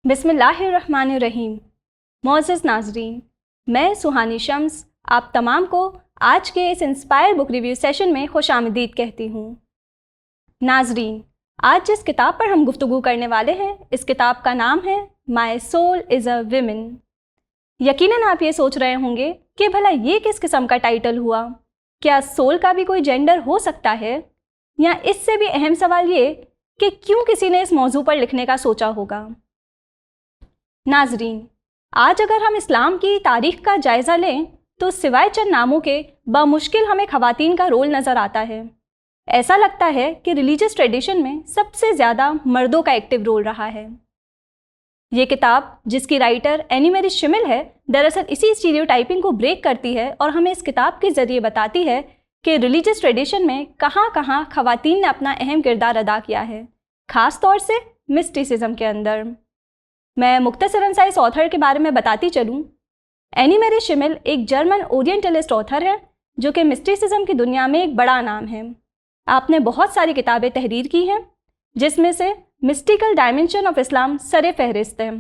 बिस्मिल्लाहिर्रहमानिर्रहीम। मोअज़्ज़ज़ नाज़रीन, मैं सुहानी शम्स आप तमाम को आज के इस इंस्पायर बुक रिव्यू सेशन में खुशामदीद कहती हूँ। नाज़रीन, आज जिस किताब पर हम गुफ्तगू करने वाले हैं, इस किताब का नाम है my soul is a women. यकीनन आप ये सोच रहे होंगे कि भला ये किस किस्म का टाइटल हुआ, क्या सोल का भी कोई जेंडर हो सकता है? या इससे भी अहम सवाल ये कि क्यों किसी ने इस मौजू पर लिखने का सोचा होगा। नाजरीन, आज अगर हम इस्लाम की तारीख का जायज़ा लें तो सिवाय चंद नामों के बामुश्किल हमें ख़वातीन का रोल नज़र आता है। ऐसा लगता है कि रिलीजियस ट्रेडिशन में सबसे ज़्यादा मर्दों का एक्टिव रोल रहा है। ये किताब, जिसकी राइटर एनी मैरी शिमिल है, दरअसल इसी स्टीरियोटाइपिंग को ब्रेक करती है और हमें इस किताब के ज़रिए बताती है कि रिलीजियस ट्रेडिशन में कहाँ कहाँ ख़वातीन ने अपना अहम किरदार अदा किया है, ख़ास तौर से मिस्टिसिज्म के अंदर। मैं मुख्तसरन सा इस ऑथर के बारे में बताती चलूँ। एनी मैरी शिमिल एक जर्मन ओरिएंटलिस्ट ऑथर है जो कि मिस्टिसिज्म की दुनिया में एक बड़ा नाम है। आपने बहुत सारी किताबें तहरीर की हैं, जिसमें से मिस्टिकल डायमेंशन ऑफ इस्लाम सरे फहरिस्त है।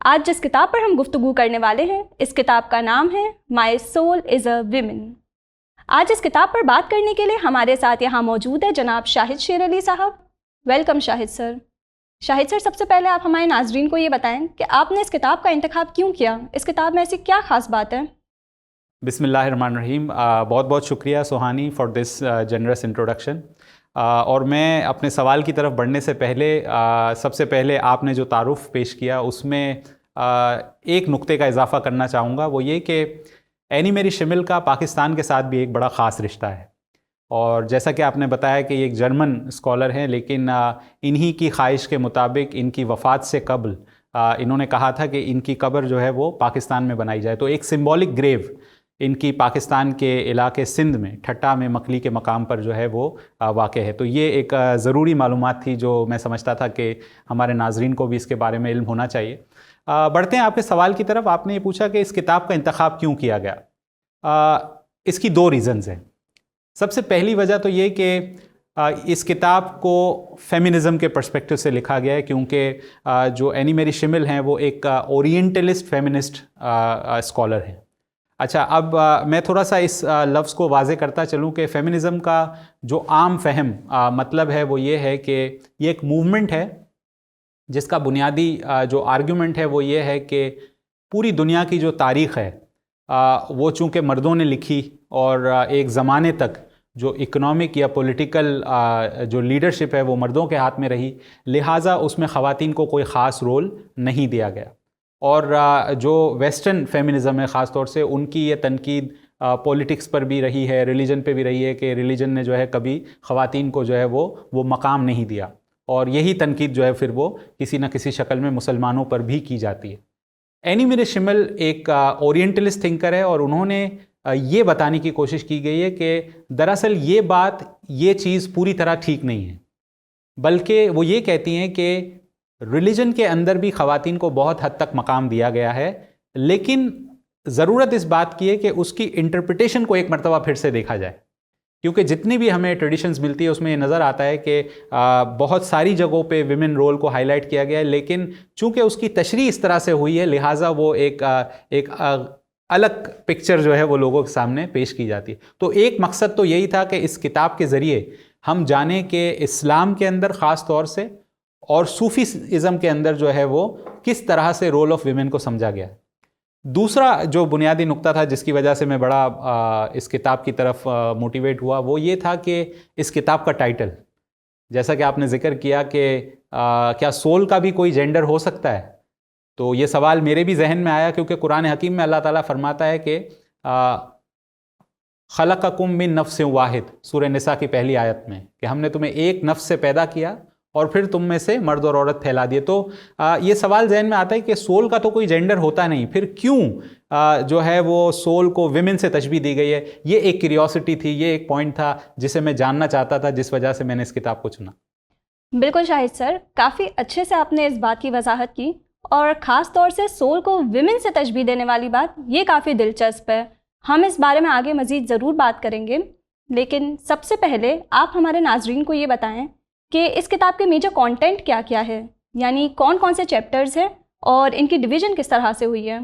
आज जिस किताब पर हम गुफ्तगू करने वाले हैं, इस किताब का नाम है my soul is a women. आज इस किताब पर बात करने के लिए हमारे साथ यहाँ मौजूद है जनाब शाहिद शेर अली साहब। Welcome Shahid sir. Shahid sir, सबसे पहले आप हमारे नाजरीन को ये बताएं कि आपने इस किताब का इंतखाब क्यों किया, इस किताब में ऐसी क्या ख़ास बात है? बिस्मिल्लाहिर्रहमानिर्रहीम। बहुत बहुत शुक्रिया सुहानी फॉर दिस जनरस इंट्रोडक्शन। और मैं अपने सवाल की तरफ बढ़ने से पहले सबसे पहले आपने जो तारुफ़ पेश किया उसमें एक नुक्ते का इजाफ़ा करना चाहूँगा। वो ये कि एनी मैरी शिमिल का पाकिस्तान के साथ भी एक बड़ा ख़ास रिश्ता है। और जैसा कि आपने बताया कि ये एक जर्मन स्कॉलर हैं, लेकिन इन्हीं की ख्वाहिश के मुताबिक इनकी वफ़ात से कबल इन्होंने कहा था कि इनकी कब्र जो है वो पाकिस्तान में बनाई जाए। तो एक सिंबॉलिक ग्रेव इनकी पाकिस्तान के इलाके सिंध में ठट्टा में मकली के मकाम पर जो है वो वाक़ है। तो ये एक ज़रूरी मालूमात थी जो मैं समझता था कि हमारे नाजरीन को भी इसके बारे में इल्म होना चाहिए। बढ़ते हैं आपके सवाल की तरफ। आपने ये पूछा कि इस किताब का इंतखाब क्यों किया गया। इसकी दो रीज़न्स हैं। सबसे पहली वजह तो ये कि इस किताब को फेमिनिज़म के पर्सपेक्टिव से लिखा गया है, क्योंकि जो एनी मैरी शिमिल हैं वो एक ओरिएंटलिस्ट फेमिनिस्ट स्कॉलर हैं। अच्छा, अब मैं थोड़ा सा इस लफ्ज़ को वाज़े करता चलूँ कि फेमिनिज़म का जो आम फहम मतलब है वो ये है कि ये एक मूवमेंट है जिसका बुनियादी जो आर्ग्यूमेंट है वो ये है कि पूरी दुनिया की जो तारीख़ है वो चूँकि मर्दों ने लिखी और एक ज़माने तक जो इकोनॉमिक या पॉलिटिकल जो लीडरशिप है वो मर्दों के हाथ में रही, लिहाजा उसमें ख़वातीन को कोई ख़ास रोल नहीं दिया गया। और जो वेस्टर्न फेमिनिज़म है ख़ास तौर से, उनकी ये तनकीद पॉलिटिक्स पर भी रही है, रिलीजन पे भी रही है कि रिलीजन ने जो है कभी ख़वातीन को जो है वो मकाम नहीं दिया। और यही तनकीद जो है फिर वो किसी न किसी शक्ल में मुसलमानों पर भी की जाती है। एनी मैरी शिमिल एक ओरिएंटलिस्ट थिंकर है और उन्होंने ये बताने की कोशिश की गई है कि दरअसल ये चीज़ पूरी तरह ठीक नहीं है, बल्कि वो ये कहती हैं कि रिलीजन के अंदर भी ख़वातीन को बहुत हद तक मकाम दिया गया है, लेकिन ज़रूरत इस बात की है कि उसकी इंटरप्रिटेशन को एक मरतबा फिर से देखा जाए। क्योंकि जितनी भी हमें ट्रेडिशंस मिलती है उसमें ये नज़र आता है कि बहुत सारी जगहों पे विमेन रोल को हाईलाइट किया गया है, लेकिन चूंकि उसकी तशरीह इस तरह से हुई है, लिहाजा वो एक अलग पिक्चर जो है वो लोगों के सामने पेश की जाती है। तो एक मकसद तो यही था कि इस किताब के ज़रिए हम जाने कि इस्लाम के अंदर ख़ास तौर से और सूफीज़म के अंदर जो है वो किस तरह से रोल ऑफ विमेन को समझा गया। दूसरा जो बुनियादी नुक्ता था जिसकी वजह से मैं बड़ा इस किताब की तरफ मोटिवेट हुआ, वो ये था कि इस किताब का टाइटल, जैसा कि आपने जिक्र किया कि क्या सोल का भी कोई जेंडर हो सकता है, तो ये सवाल मेरे भी जहन में आया, क्योंकि कुरान हकीम में अल्लाह ताला फरमाता है कि खलक़कुम मिन नफ्सिन वाहिद, सूरह निसा की पहली आयत में, कि हमने तुम्हें एक नफ्स से पैदा किया और फिर तुम में से मर्द और औरत फैला दिए। तो ये सवाल जहन में आता है कि सोल का तो कोई जेंडर होता नहीं, फिर क्यों जो है वो सोल को विमेन से तशबीह दी गई है। ये एक क्यूरियोसिटी थी, ये एक पॉइंट था जिसे मैं जानना चाहता था, जिस वजह से मैंने इस किताब को चुना। बिल्कुल शाहिद सर, काफ़ी अच्छे से आपने इस बात की वजाहत की, और ख़ास तौर से सोल को विमेन से तशबीह देने वाली बात ये काफ़ी दिलचस्प है। हम इस बारे में आगे मज़ीद ज़रूर बात करेंगे, लेकिन सबसे पहले आप हमारे नाजरीन को ये बताएं कि इस किताब के मेजर कंटेंट क्या क्या है, यानी कौन कौन से चैप्टर्स हैं और इनकी डिवीज़न किस तरह से हुई है?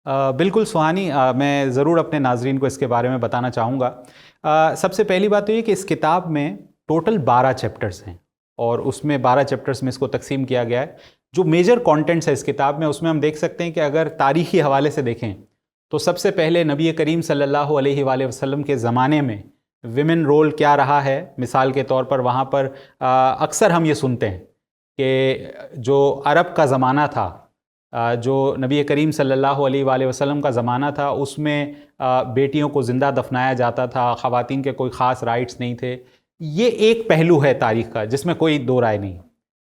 बिल्कुल सुहानी, मैं ज़रूर अपने नाजरीन को इसके बारे में बताना चाहूँगा। सबसे पहली बात तो ये कि इस किताब में टोटल 12 चैप्टर्स हैं और उसमें 12 चैप्टर्स में इसको तकसीम किया गया है। जो मेजर कंटेंट्स है इस किताब में, उसमें हम देख सकते हैं कि अगर तारीख़ी हवाले से देखें तो सबसे पहले नबी करीम सल्लल्लाहु अलैहि वसल्लम के ज़माने में विमेन रोल क्या रहा है। मिसाल के तौर पर वहाँ पर अक्सर हम ये सुनते हैं कि जो अरब का ज़माना था, जो नबी करीम सल्लल्लाहु अलैहि वसल्लम का ज़माना था, उसमें बेटियों को ज़िंदा दफनाया जाता था, ख़वातीन के कोई ख़ास राइट्स नहीं थे। ये एक पहलू है तारीख़ का जिसमें कोई दो राय नहीं।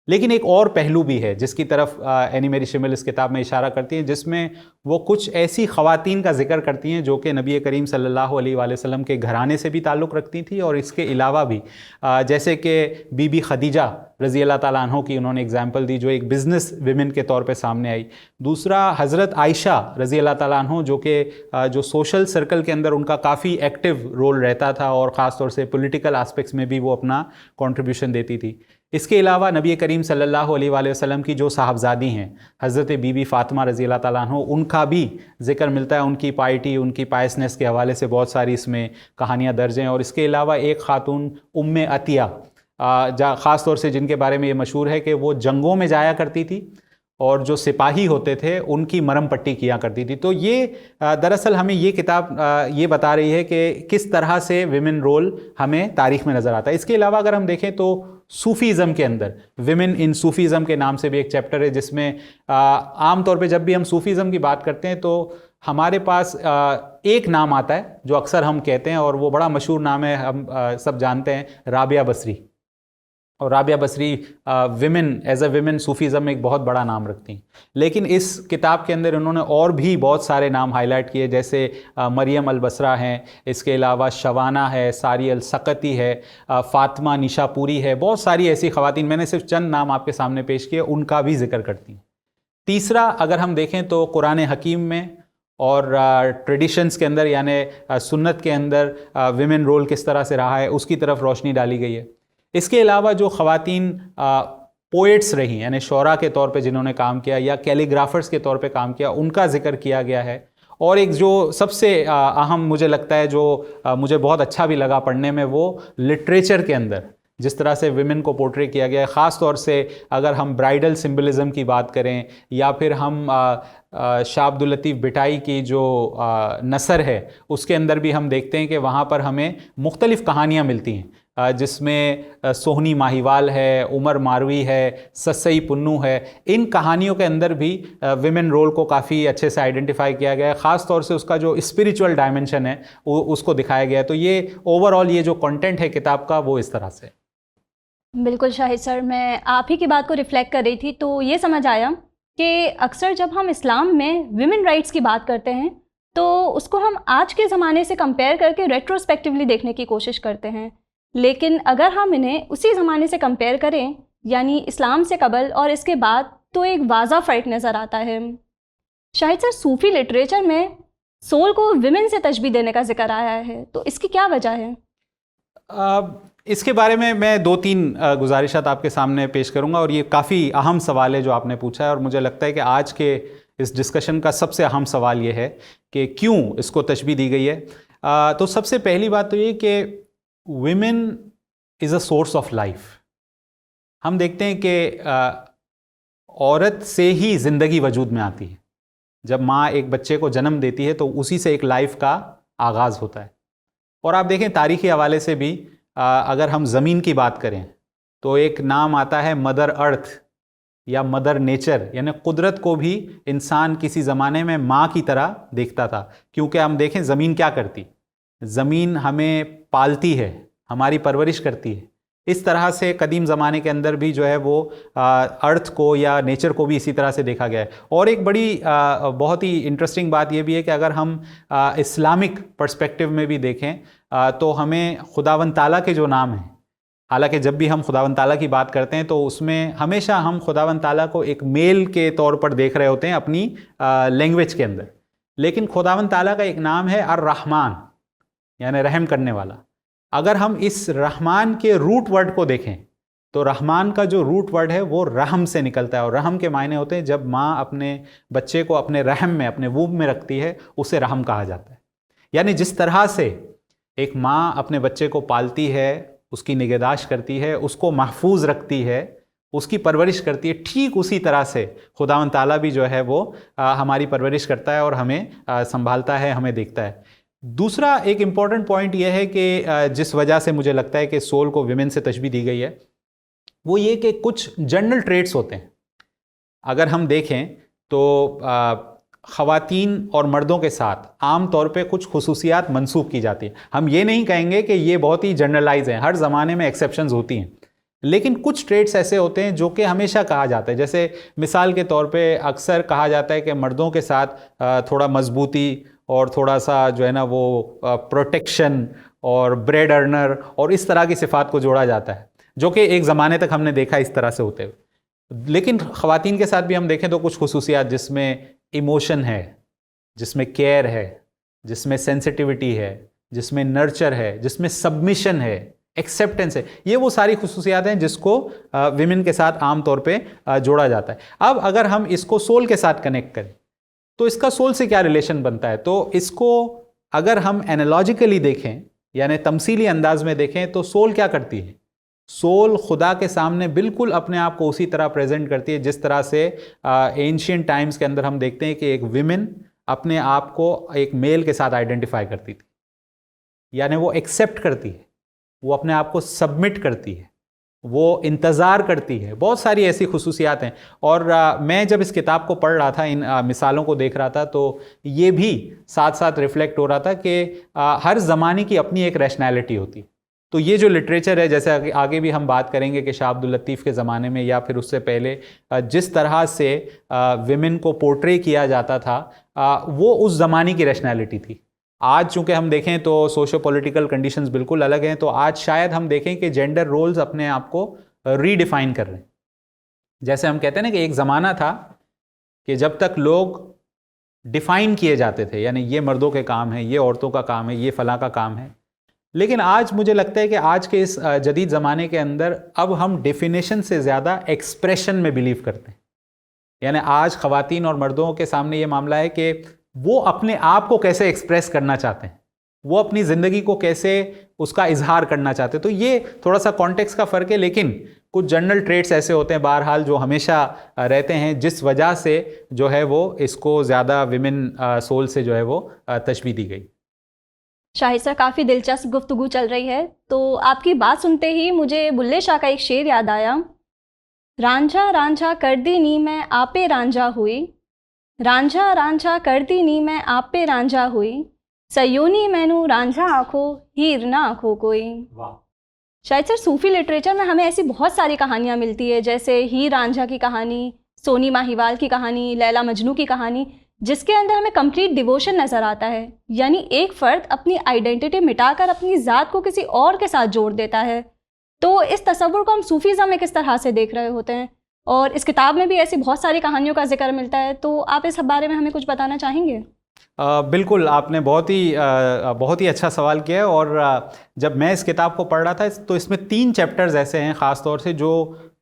लेकिन एक और पहलू भी है जिसकी तरफ एनी मेरी शिमल इस किताब में इशारा करती हैं, जिसमें वो कुछ ऐसी ख़वातीन का जिक्र करती हैं जो कि नबी करीम सल्लल्लाहु अलैहि वसल्लम के घराने से भी ताल्लुक़ रखती थी और इसके अलावा भी जैसे कि बीबी खदीजा रज़ी अल्लाह ताला अन्हो की उन्होंने एग्जाम्पल दी, जो एक बिज़नेस विमेन के तौर पे सामने आई। दूसरा हज़रत आयशा रज़ी अल्लाह ताला अन्हो, जो कि जो सोशल सर्कल के अंदर उनका काफ़ी एक्टिव रोल रहता था और ख़ास तौर से पॉलिटिकल एस्पेक्ट्स में भी वो अपना कंट्रीब्यूशन देती थी। इसके अलावा नबी करीम सल्लल्लाहु अलैहि वसल्लम की जो साहबजादी हैं हज़रत बीबी फ़ातिमा रज़ी अल्लाह ताला अन्हा, उनका भी जिक्र मिलता है। उनकी पाइटी, उनकी पायसनेस के हवाले से बहुत सारी इसमें कहानियाँ दर्ज हैं। और इसके अलावा एक ख़ातून उम्मे अतिया, ख़ास तौर से जिनके बारे में ये मशहूर है कि वो जंगों में जाया करती थी और जो सिपाही होते थे उनकी मरहम पट्टी किया करती थी। तो ये दरअसल हमें ये किताब ये बता रही है कि किस तरह से विमेन रोल हमें तारीख़ में नज़र आता है। इसके अलावा अगर हम देखें तो सूफ़ीज़म के अंदर विमेन इन सूफ़ीज़म के नाम से भी एक चैप्टर है, जिसमें आम तौर पे जब भी हम सूफ़ीज़म की बात करते हैं तो हमारे पास एक नाम आता है जो अक्सर हम कहते हैं और वो बड़ा मशहूर नाम है, हम सब जानते हैं, राबिया बसरी। और Rabia Basri women as a women Sufism में एक बहुत बड़ा नाम रखती हैं। लेकिन इस किताब के अंदर उन्होंने और भी बहुत सारे नाम हाईलाइट किए, जैसे मरियम अल-बसरा हैं, इसके अलावा शवाना है, सारी अल-सकती है, फ़ातिमा निशापुरी है। बहुत सारी ऐसी ख़वातीन, मैंने सिर्फ चंद नाम आपके सामने पेश किए, उनका भी जिक्र करती हैं। तीसरा अगर हम देखें तो कुरान हकीम में और ट्रेडिशंस के अंदर यानी सुन्नत के अंदर विमेन रोल किस तरह से रहा है उसकी तरफ रोशनी डाली गई है। इसके अलावा जो ख़वातीन पोएट्स रही यानी शोरा के तौर पे जिन्होंने काम किया या कैलीग्राफर्स के तौर पे काम किया, उनका जिक्र किया गया है। और एक जो सबसे अहम मुझे लगता है, जो मुझे बहुत अच्छा भी लगा पढ़ने में, वो लिटरेचर के अंदर जिस तरह से विमेन को पोर्ट्रे किया गया है। ख़ास तौर से अगर हम ब्राइडल सिम्बलिज़म की बात करें या फिर हम शाह अब्दुल लतीफ़ बिटाई की जो नसर है उसके अंदर भी हम देखते हैं कि वहाँ पर हमें मुख्तलिफ़ कहानियाँ मिलती हैं, जिसमें सोहनी माहीवाल है, उमर मारवी है, ससई पुन्नू है। इन कहानियों के अंदर भी विमेन रोल को काफ़ी अच्छे से आइडेंटिफाई किया गया है। ख़ास तौर से उसका जो स्पिरिचुअल डायमेंशन है उसको दिखाया गया है। तो ये ओवरऑल ये जो कंटेंट है किताब का वो इस तरह से। बिल्कुल शाहिद सर, मैं आप ही की बात को रिफ़्लेक्ट कर रही थी तो ये समझ आया कि अक्सर जब हम इस्लाम में विमेन राइट्स की बात करते हैं तो उसको हम आज के ज़माने से कंपेयर करके रेट्रोस्पेक्टिवली देखने की कोशिश करते हैं। लेकिन अगर हम इन्हें उसी ज़माने से कंपेयर करें, यानी इस्लाम से कबल और इसके बाद, तो एक वाज़ा फ़र्क नज़र आता है। शाहिद सर, सूफ़ी लिटरेचर में सोल को विमेन से तशबीह देने का जिक्र आया है, तो इसकी क्या वजह है? इसके बारे में मैं 2-3 गुजारिशात आपके सामने पेश करूंगा और ये काफ़ी अहम सवाल है जो आपने पूछा है और मुझे लगता है कि आज के इस डिस्कशन का सबसे अहम सवाल ये है कि क्यों इसको तशबीह दी गई है। तो सबसे पहली बात तो ये कि women is a source of life. हम देखते हैं कि औरत से ही ज़िंदगी वजूद में आती है। जब माँ एक बच्चे को जन्म देती है तो उसी से एक लाइफ का आगाज़ होता है। और आप देखें तारीख़ी हवाले से भी अगर हम ज़मीन की बात करें तो एक नाम आता है मदर अर्थ या मदर नेचर, यानी कुदरत को भी इंसान किसी ज़माने में माँ की तरह देखता था। क्योंकि हम देखें ज़मीन क्या करती, ज़मीन हमें पालती है, हमारी परवरिश करती है। इस तरह से कदीम ज़माने के अंदर भी जो है वो अर्थ को या नेचर को भी इसी तरह से देखा गया है। और एक बड़ी बहुत ही इंटरेस्टिंग बात यह भी है कि अगर हम इस्लामिक पर्सपेक्टिव में भी देखें तो हमें खुदावंद ताला के जो नाम हैं, हालांकि जब भी हम खुदावंद ताला की बात करते हैं तो उसमें हमेशा हम खुदावंद ताला को एक मेल के तौर पर देख रहे होते हैं अपनी लैंग्वेज के अंदर। लेकिन खुदावंद ताला का एक नाम है अर्रहमान, यानी रहम करने वाला। अगर हम इस रहमान के रूट वर्ड को देखें तो रहमान का जो रूट वर्ड है वो रहम से निकलता है, और रहम के मायने होते हैं जब माँ अपने बच्चे को अपने रहम में, अपने वूब में रखती है, उसे रहम कहा जाता है। यानी जिस तरह से एक माँ अपने बच्चे को पालती है, उसकी निगहदाश्त करती है, उसको महफूज रखती है, उसकी परवरिश करती है, ठीक उसी तरह से खुदावंद ताला भी जो है वो हमारी परवरिश करता है और हमें संभालता है, हमें देखता है। दूसरा एक इम्पॉर्टेंट पॉइंट यह है कि जिस वजह से मुझे लगता है कि सोल को विमेन से तशबीह दी गई है, वो ये कि कुछ जनरल ट्रेट्स होते हैं। अगर हम देखें तो ख़वातीन और मर्दों के साथ आम तौर पे कुछ खुसूसियात मंसूब की जाती है। हम ये नहीं कहेंगे कि ये बहुत ही जनरलाइज हैं, हर ज़माने में एक्सेप्शंस होती हैं, लेकिन कुछ ट्रेट्स ऐसे होते हैं जो कि हमेशा कहा जाता है। जैसे मिसाल के तौर पे अक्सर कहा जाता है कि मर्दों के साथ थोड़ा मजबूती और थोड़ा सा जो है ना वो प्रोटेक्शन और ब्रेड अर्नर और इस तरह की सिफात को जोड़ा जाता है, जो कि एक ज़माने तक हमने देखा इस तरह से होते हुए। लेकिन ख़वातीन के साथ भी हम देखें तो कुछ खुसूसियात, जिसमें इमोशन है, जिसमें केयर है, जिसमें सेंसिटिविटी है, जिसमें नर्चर है, जिसमें सबमिशन है, एक्सेप्टेंस है, ये वो सारी खुसूसियात हैं जिसको विमेन के साथ आम तौर पे जोड़ा जाता है। अब अगर हम इसको सोल के साथ कनेक्ट करें तो इसका सोल से क्या रिलेशन बनता है, तो इसको अगर हम एनालॉजिकली देखें, यानी तमसीली अंदाज में देखें, तो सोल क्या करती है? सोल खुदा के सामने बिल्कुल अपने आप को उसी तरह प्रेजेंट करती है जिस तरह से एंशियंट टाइम्स के अंदर हम देखते हैं कि एक विमेन अपने आप को एक मेल के साथ आइडेंटिफाई करती थी, यानी वो एक्सेप्ट करती है, वो अपने आप को सबमिट करती है, वो इंतज़ार करती है। बहुत सारी ऐसी खुसूसियात हैं। और मैं जब इस किताब को पढ़ रहा था, इन मिसालों को देख रहा था, तो ये भी साथ साथ रिफ्लेक्ट हो रहा था कि हर ज़माने की अपनी एक रैशनैलिटी होती है। तो ये जो लिटरेचर है, जैसे आगे भी हम बात करेंगे कि शाह अब्दुल लतीफ़ के ज़माने में या फिर उससे पहले जिस तरह से विमेन को पोर्ट्रे किया जाता था, वो उस ज़माने की रैशनैलिटी थी। आज चूँकि हम देखें तो सोशो पॉलिटिकल कंडीशंस बिल्कुल अलग हैं, तो आज शायद हम देखें कि जेंडर रोल्स अपने आप को रीडिफाइन कर रहे हैं। जैसे हम कहते हैं ना कि एक ज़माना था कि जब तक लोग डिफ़ाइन किए जाते थे, यानी ये मर्दों के काम है, ये औरतों का काम है, ये फ़लाँ का काम है। लेकिन आज मुझे लगता है कि आज के इस जदीद ज़माने के अंदर अब हम डेफिनेशन से ज़्यादा एक्सप्रेशन में बिलीव करते हैं। यानी आज ख़वातीन और मर्दों के सामने ये मामला है कि वो अपने आप को कैसे एक्सप्रेस करना चाहते हैं, वो अपनी ज़िंदगी को कैसे उसका इजहार करना चाहते हैं। तो ये थोड़ा सा कॉन्टेक्स्ट का फ़र्क है, लेकिन कुछ जनरल ट्रेट्स ऐसे होते हैं बहरहाल जो हमेशा रहते हैं, जिस वजह से जो है वो इसको ज़्यादा विमेन सोल से जो है वो तशबीह दी गई। शाहिद सर, काफ़ी दिलचस्प गुफ्तगू चल रही है। तो आपकी बात सुनते ही मुझे बुल्ले शाह का एक शेर याद आया। रांझा रांझा कर दी नी मैं आपे रांझा हुई, रांझा रांझा कर दी नी मैं आपे रांझा हुई, सयोनी मैनू रांझा आँखो हीर ना आँखो कोई। वाह। शायद सर सूफ़ी लिटरेचर में हमें ऐसी बहुत सारी कहानियाँ मिलती है, जैसे हीर रांझा की कहानी, सोनी माहिवाल की कहानी, लैला मजनू की कहानी, जिसके अंदर हमें कंप्लीट डिवोशन नज़र आता है। यानी एक फ़र्द अपनी आइडेंटिटी मिटाकर अपनी ज़ात को किसी और के साथ जोड़ देता है। तो इस तस्वुर को हम सूफीज़्म में किस तरह से देख रहे होते हैं, और इस किताब में भी ऐसी बहुत सारी कहानियों का जिक्र मिलता है, तो आप इस बारे में हमें कुछ बताना चाहेंगे? बिल्कुल, आपने बहुत ही अच्छा सवाल किया है। और जब मैं इस किताब को पढ़ रहा था तो इसमें 3 चैप्टर्स ऐसे हैं ख़ास तौर से जो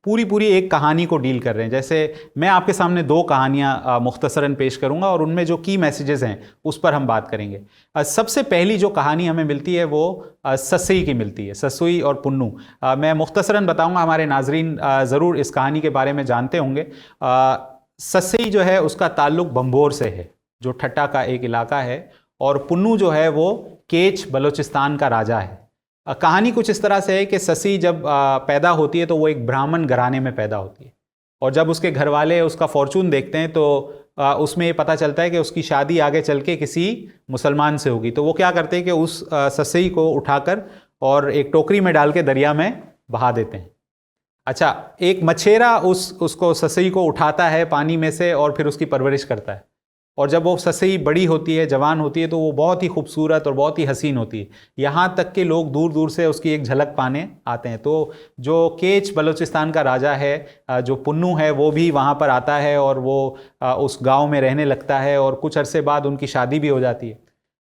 पूरी एक कहानी को डील कर रहे हैं। जैसे मैं आपके सामने 2 कहानियाँ मुख्तसरन पेश करूँगा और उनमें जो की मैसेजेस हैं उस पर हम बात करेंगे। सबसे पहली जो कहानी हमें मिलती है वो ससई की मिलती है, ससुई और पुन्नू। मैं मुख्तसरन बताऊँगा, हमारे नाजरीन ज़रूर इस कहानी के बारे में जानते होंगे। ससई जो है उसका ताल्लुक़ बम्बोर से है, जो ठट्टा का एक इलाका है, और पुन्नू जो है वो केच बलोचिस्तान का राजा है। कहानी कुछ इस तरह से है कि ससी जब पैदा होती है तो वो एक ब्राह्मण घराने में पैदा होती है, और जब उसके घर वाले उसका फॉर्चून देखते हैं तो उसमें ये पता चलता है कि उसकी शादी आगे चल के किसी मुसलमान से होगी। तो वो क्या करते हैं कि उस ससी को उठाकर और एक टोकरी में डाल के दरिया में बहा देते हैं। अच्छा, एक मछेरा उसको ससी को उठाता है पानी में से और फिर उसकी परवरिश करता है, और जब वो ससई बड़ी होती है, जवान होती है, तो वो बहुत ही खूबसूरत और बहुत ही हसीन होती है। यहाँ तक कि लोग दूर दूर से उसकी एक झलक पाने आते हैं। तो जो केच बलूचिस्तान का राजा है, जो पुन्नू है, वो भी वहाँ पर आता है और वो उस गांव में रहने लगता है, और कुछ अरसे बाद उनकी शादी भी हो जाती है।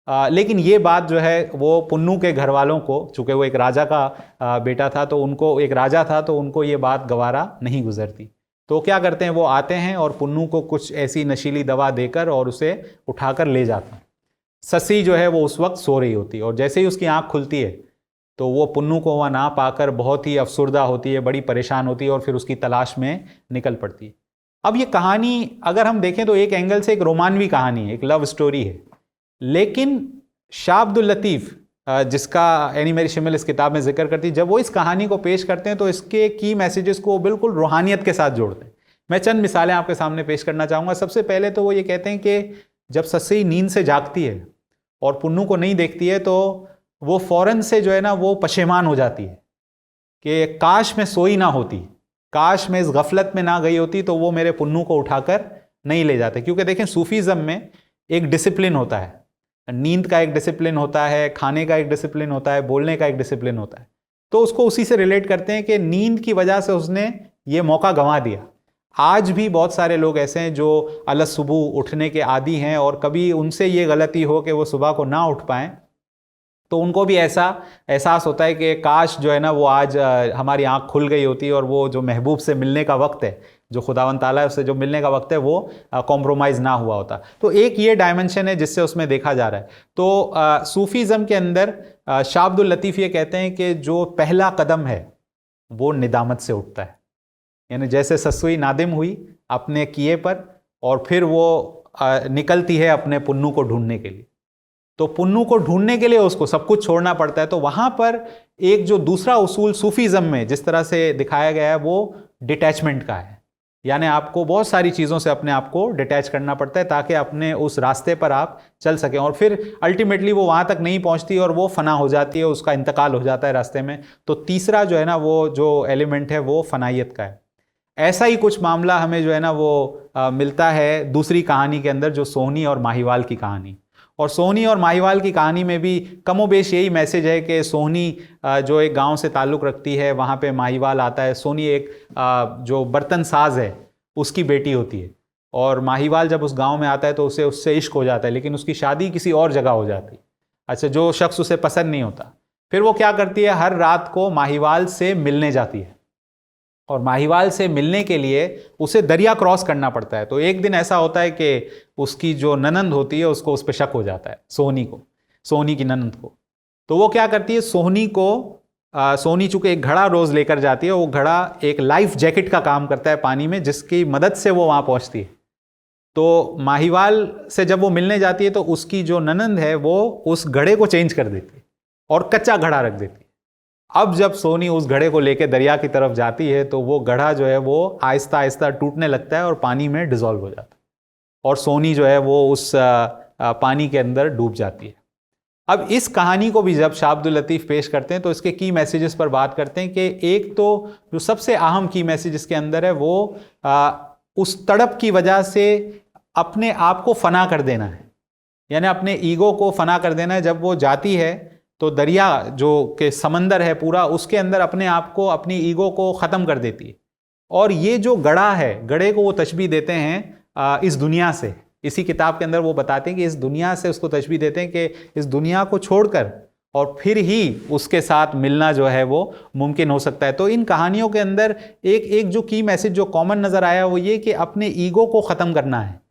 लेकिन ये बात जो है वो पुन्नू के घर वालों को, चूँकि वो एक राजा का बेटा था, तो उनको, एक राजा था, तो उनको ये बात गवारा नहीं गुजरती। तो क्या करते हैं, वो आते हैं और पुन्नू को कुछ ऐसी नशीली दवा देकर और उसे उठाकर ले जाते हैं। ससी जो है वो उस वक्त सो रही होती है और जैसे ही उसकी आंख खुलती है तो वो पुन्नू को वहाँ ना पाकर बहुत ही अफसुर्दा होती है, बड़ी परेशान होती है और फिर उसकी तलाश में निकल पड़ती है। अब ये कहानी अगर हम देखें तो एक एंगल से एक रोमानवी कहानी है, एक लव स्टोरी है, लेकिन शाह अब्दुल लतीफ़, जिसका एनी मेरी शिमल इस किताब में जिक्र करती है, जब वो इस कहानी को पेश करते हैं तो इसके की मैसेजेस को बिल्कुल रूहानियत के साथ जोड़ते हैं। मैं चंद मिसालें आपके सामने पेश करना चाहूँगा। सबसे पहले तो वो ये कहते हैं कि जब सस्सी नींद से जागती है और पुन्नू को नहीं देखती है तो वो फ़ौरन से जो है ना वो पशेमान हो जाती है कि काश मैं सोई ना होती, काश मैं इस गफलत में ना गई होती तो वो मेरे पुन्नू को उठाकर नहीं ले जाते। क्योंकि देखें, सूफीज़म में एक डिसिप्लिन होता है, नींद का एक डिसिप्लिन होता है, खाने का एक डिसिप्लिन होता है, बोलने का एक डिसिप्लिन होता है। तो उसको उसी से रिलेट करते हैं कि नींद की वजह से उसने ये मौका गंवा दिया। आज भी बहुत सारे लोग ऐसे हैं जो अलस सुबह उठने के आदी हैं और कभी उनसे ये गलती हो कि वो सुबह को ना उठ पाएँ तो उनको भी ऐसा एहसास होता है कि काश जो है ना वो आज हमारी आंख खुल गई होती और वो जो महबूब से मिलने का वक्त है, जो खुदावंद ताला से जो मिलने का वक्त है, वो कॉम्प्रोमाइज़ ना हुआ होता। तो एक ये डायमेंशन है जिससे उसमें देखा जा रहा है। तो सूफीज़म के अंदर शाह अब्दुल लतीफ़ ये कहते हैं कि जो पहला कदम है वो निदामत से उठता है। यानी जैसे ससुई नादिम हुई अपने किए पर और फिर वो निकलती है अपने पुन्नू को ढूंढने के लिए, तो पुन्नू को ढूंढने के लिए उसको सब कुछ छोड़ना पड़ता है। तो वहाँ पर एक जो दूसरा उसूल सूफीज़म में जिस तरह से दिखाया गया है वो डिटैचमेंट का है। यानी आपको बहुत सारी चीज़ों से अपने आप को डिटैच करना पड़ता है ताकि अपने उस रास्ते पर आप चल सकें। और फिर अल्टीमेटली वो वहाँ तक नहीं पहुँचती और वो फना हो जाती है, उसका इंतकाल हो जाता है रास्ते में। तो तीसरा जो है ना वो जो एलिमेंट है वो फनाइयत का है। ऐसा ही कुछ मामला हमें जो है ना वो मिलता है दूसरी कहानी के अंदर, जो सोहनी और माहीवाल की कहानी। और सोहनी और माहीवाल की कहानी में भी कमोबेश यही मैसेज है कि सोहनी जो एक गांव से ताल्लुक़ रखती है, वहाँ पे माहीवाल आता है। सोहनी एक जो बर्तन साज है उसकी बेटी होती है और माहीवाल जब उस गांव में आता है तो उसे उससे इश्क हो जाता है, लेकिन उसकी शादी किसी और जगह हो जाती है। अच्छा, जो शख्स उसे पसंद नहीं होता। फिर वो क्या करती है, हर रात को माहीवाल से मिलने जाती है और माहीवाल से मिलने के लिए उसे दरिया क्रॉस करना पड़ता है। तो एक दिन ऐसा होता है कि उसकी जो ननंद होती है उसको उस पर शक हो जाता है, सोहनी की ननंद को। तो वो क्या करती है, सोहनी चूँकि एक घड़ा रोज़ लेकर जाती है, वो घड़ा एक लाइफ जैकेट का काम करता है पानी में, जिसकी मदद से वो वहाँ पहुँचती है। तो माहीवाल से जब वो मिलने जाती है तो उसकी जो ननंद है वो उस घड़े को चेंज कर देती है और कच्चा घड़ा रख देती है। अब जब सोहनी उस घड़े को लेकर दरिया की तरफ जाती है तो वो घड़ा जो है वो आहिस्ता आहिस्ता टूटने लगता है और पानी में डिज़ोल्व हो जाता है और सोहनी जो है वो उस पानी के अंदर डूब जाती है। अब इस कहानी को भी जब शाह अब्दुल लतीफ़ पेश करते हैं तो इसके की मैसेजेस पर बात करते हैं कि एक तो जो सबसे अहम की मैसेज इसके अंदर है वो उस तड़प की वजह से अपने आप को फना कर देना है, यानी अपने ईगो को फना कर देना है। जब वो जाती है तो दरिया जो कि समंदर है पूरा, उसके अंदर अपने आप को, अपनी ईगो को ख़त्म कर देती है। और ये जो घड़ा है, घड़े को वो तशबीह देते हैं इस दुनिया से। इसी किताब के अंदर वो बताते हैं कि इस दुनिया से उसको तशबीह देते हैं कि इस दुनिया को छोड़कर और फिर ही उसके साथ मिलना जो है वो मुमकिन हो सकता है। तो इन कहानियों के अंदर एक जो की मैसेज जो कॉमन नज़र आया वो ये कि अपने ईगो को ख़त्म करना है।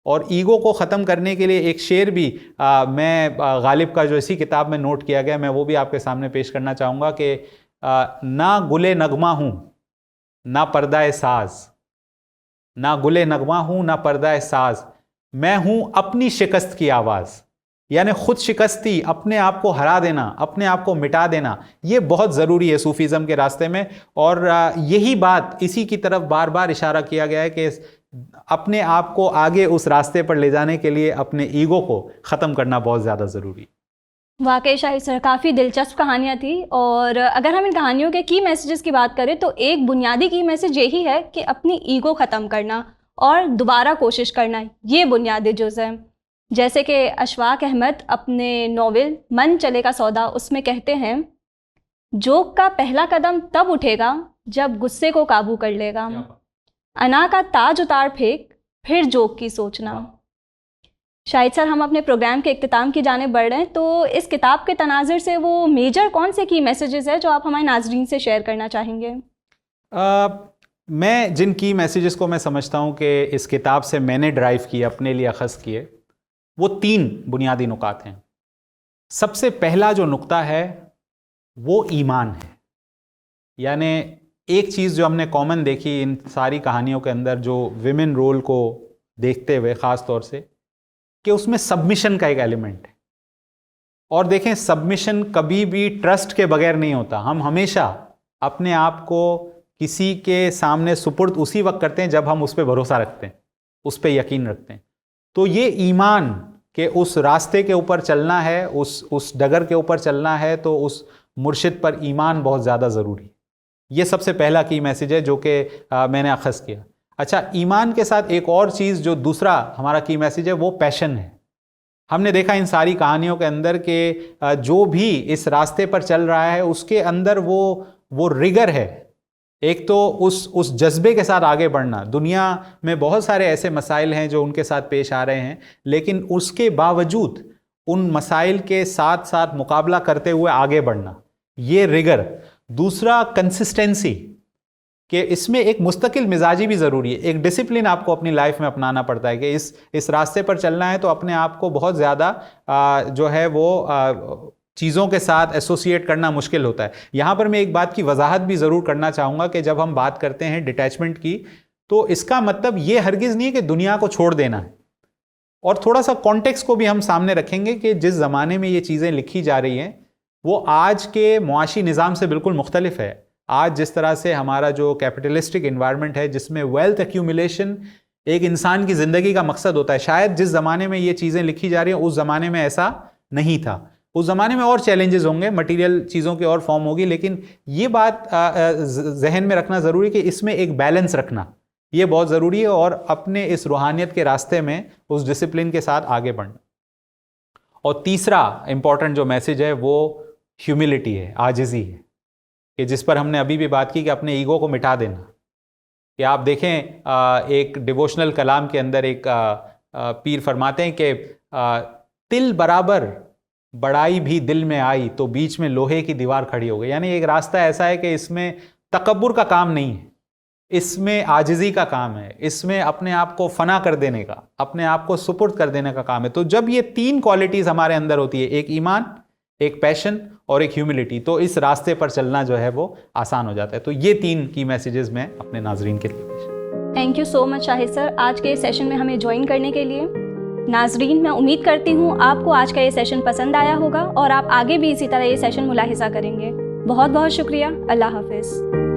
और ईगो को ख़त्म करने के लिए एक शेर भी मैं गालिब का जो इसी किताब में नोट किया गया, मैं वो भी आपके सामने पेश करना चाहूँगा कि ना गुले नगमा हूँ ना पर्दाए साज, ना गुले नगमा हूँ ना पर्दाए साज, मैं हूँ अपनी शिकस्त की आवाज़। यानी ख़ुद शिकस्ती, अपने आप को हरा देना, अपने आप को मिटा देना, ये बहुत ज़रूरी है सूफीज़म के रास्ते में। और यही बात, इसी की तरफ बार बार इशारा किया गया है कि अपने आप को आगे उस रास्ते पर ले जाने के लिए अपने ईगो को ख़त्म करना बहुत ज़्यादा ज़रूरी। वाकई शाहिद सर, काफ़ी दिलचस्प कहानियाँ थी। और अगर हम इन कहानियों के की मैसेजेस की बात करें तो एक बुनियादी की मैसेज यही है कि अपनी ईगो ख़त्म करना और दोबारा कोशिश करना, ये बुनियादी जुज़ है। जैसे कि अशफाक अहमद अपने नावल मन चले का सौदा उसमें कहते हैं, जोक का पहला कदम तब उठेगा जब गुस्से को काबू कर लेगा, अना का ताज उतार फेंक फिर जोक की सोचना। शाहिद सर, हम अपने प्रोग्राम के इख्तिताम की जानिब बढ़ रहे हैं, तो इस किताब के तनाज़ुर से वो मेजर कौन से की मैसेजेस है जो आप हमारे नाज़रीन से शेयर करना चाहेंगे? मैं जिन की मैसेजेस को मैं समझता हूँ कि इस किताब से मैंने ड्राइव किए, अपने लिए अख़ज़ किए, वो 3 बुनियादी नुकात हैं। सबसे पहला जो नुक्ता है वो ईमान है। यानी एक चीज़ जो हमने कॉमन देखी इन सारी कहानियों के अंदर, जो विमेन रोल को देखते हुए ख़ास तौर से, कि उसमें सबमिशन का एक एलिमेंट है। और देखें, सबमिशन कभी भी ट्रस्ट के बगैर नहीं होता। हम हमेशा अपने आप को किसी के सामने सुपुर्द उसी वक्त करते हैं जब हम उस पर भरोसा रखते हैं, उस पर यकीन रखते हैं। तो ये ईमान के उस रास्ते के ऊपर चलना है, उस डगर के ऊपर चलना है, तो उस मुर्शिद पर ईमान बहुत ज़्यादा ज़रूरी है। ये सबसे पहला की मैसेज है जो कि मैंने अख़ज़ किया। अच्छा, ईमान के साथ एक और चीज़ जो दूसरा हमारा की मैसेज है वो पैशन है। हमने देखा इन सारी कहानियों के अंदर कि जो भी इस रास्ते पर चल रहा है उसके अंदर वो रिगर है। एक तो उस जज्बे के साथ आगे बढ़ना। दुनिया में बहुत सारे ऐसे मसाइल हैं जो उनके साथ पेश आ रहे हैं, लेकिन उसके बावजूद उन मसाइल के साथ साथ मुकाबला करते हुए आगे बढ़ना, ये रिगर। दूसरा, कंसिस्टेंसी, कि इसमें एक मुस्तकिल मिजाजी भी ज़रूरी है। एक डिसिप्लिन आपको अपनी लाइफ में अपनाना पड़ता है कि इस रास्ते पर चलना है तो अपने आप को बहुत ज़्यादा जो है वो चीज़ों के साथ एसोसिएट करना मुश्किल होता है। यहाँ पर मैं एक बात की वजाहत भी ज़रूर करना चाहूँगा कि जब हम बात करते हैं डिटैचमेंट की, तो इसका मतलब ये हरगिज़ नहीं है कि दुनिया को छोड़ देना है। और थोड़ा सा कॉन्टेक्स्ट को भी हम सामने रखेंगे कि जिस ज़माने में ये चीज़ें लिखी जा रही हैं वो आज के मुआशी निज़ाम से बिल्कुल मुख्तलिफ है। आज जिस तरह से हमारा जो कैपिटलिस्टिक इन्वायरमेंट है, जिसमें वेल्थ एक्यूमुलेशन एक इंसान की ज़िंदगी का मकसद होता है, शायद जिस ज़माने में ये चीज़ें लिखी जा रही हैं उस ज़माने में ऐसा नहीं था। उस ज़माने में और चैलेंजेस होंगे, मटेरियल चीज़ों की और फॉर्म होगी, लेकिन ये बात जहन में रखना ज़रूरी है कि इसमें एक बैलेंस रखना ये बहुत ज़रूरी है, और अपने इस रूहानियत के रास्ते में उस डिसिप्लिन के साथ आगे बढ़ना। और तीसरा इंपॉर्टेंट जो मैसेज है वो ह्यूमिलिटी है, आजिज़ी है, कि जिस पर हमने अभी भी बात की कि अपने ईगो को मिटा देना। कि आप देखें एक डिवोशनल कलाम के अंदर एक पीर फरमाते हैं कि तिल बराबर बड़ाई भी दिल में आई तो बीच में लोहे की दीवार खड़ी हो गई। यानी एक रास्ता ऐसा है कि इसमें तकब्बुर का काम नहीं है, इसमें आजिज़ी का काम है, इसमें अपने आप को फना कर देने का, अपने आप को सुपुर्द कर देने का काम है। तो जब ये 3 क्वालिटीज़ हमारे अंदर होती है, एक ईमान, एक पैशन और एक ह्यूमिलिटी, तो इस रास्ते पर चलना जो है वो आसान हो जाता है। तो ये 3 की मैसेजेस मैं अपने नाजरीन के लिए पेश। Thank you so much Shahid sir, आज के सेशन में हमें ज्वाइन करने के लिए। नाजरीन, मैं उम्मीद करती हूँ आपको आज का ये सेशन पसंद आया होगा और आप आगे भी इसी तरह ये सेशन मुलाहिज़ा करेंगे। बहुत बहुत शुक्रिया। अल्लाह हाफ़िज़।